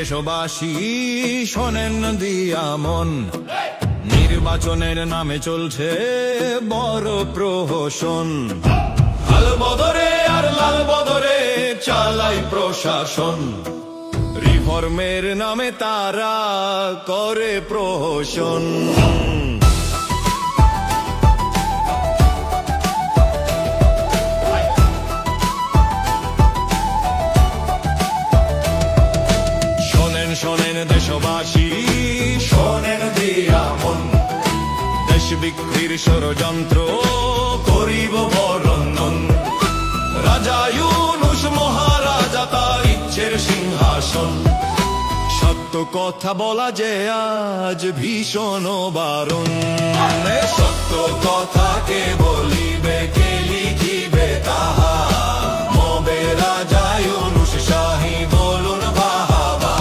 দেশবাসী শোনেন দিয়া মন, নির্বাচনের নামে চলছে বড় প্রহসন। লাল বদরে আর লাল বদরে চালাই প্রশাসন, রিফর্মের নামে তারা করে প্রহসন। শোনেন দেশবাসী, শোনেন দিয়া মন, দেশ বিক্রির ষড়যন্ত্র করিব বরণন। রাজা ইউনূস মহারাজা তার ইচ্ছের সিংহাসন, সত্য কথা বলা যে আজ ভীষণ বারণ। সত্য কথাকে বলিবে কে লিখিবে তাহা, মবে রাজা ইউনূস শাহী বলুন বাহবা।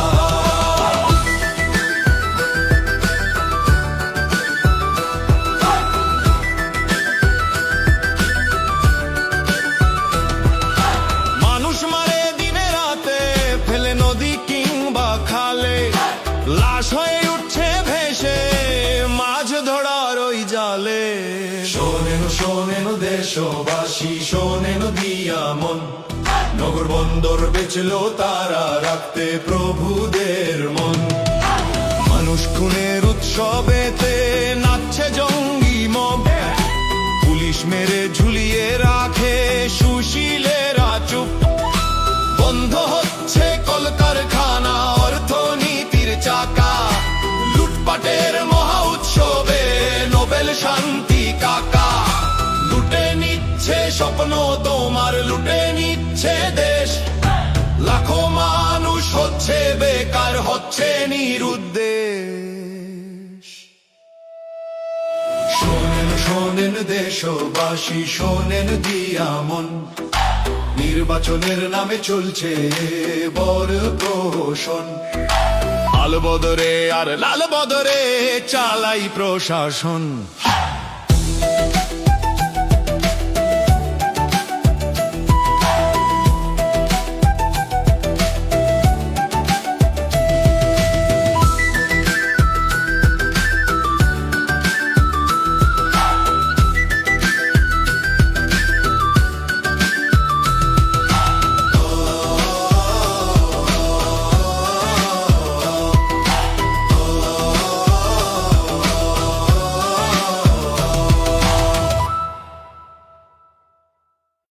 মানুষ মারে দিনে রাতে, ফেলে নদী কিংবা খালে, লাশ হয়ে উঠছে ভেসে মাছ ধরার ওই জালে। শোনেন শোনেন দেশবাসী, শোনেন দিয়া মন, নগর বন্দর বেচলো তারা রাখতে প্রভুদের মন। মানুষ খুনের উৎসবেতে নাচছে জঙ্গি মব, পুলিশ মেরে ঝুলিয়ে রাখে সুশীলেরা চুপ। বন্ধ হচ্ছে কলকারখানা, অর্থনীতির চাকা, লুটপাটের মহা উৎসবে নোবেল শান্তি কাকা। লুটে নিচ্ছে স্বপ্ন তোমার, লুটে নিচ্ছে দেশ, লাখো মানুষ হচ্ছে বেকার, হচ্ছে নিরুদ্দেশ। শোনেন শোনেন দেশবাসী, শোনেন দিয়া মন, নির্বাচনের নামে চলছে বড় প্রহসন। লাল বদরে আর লাল বদরে চালাই প্রশাসন।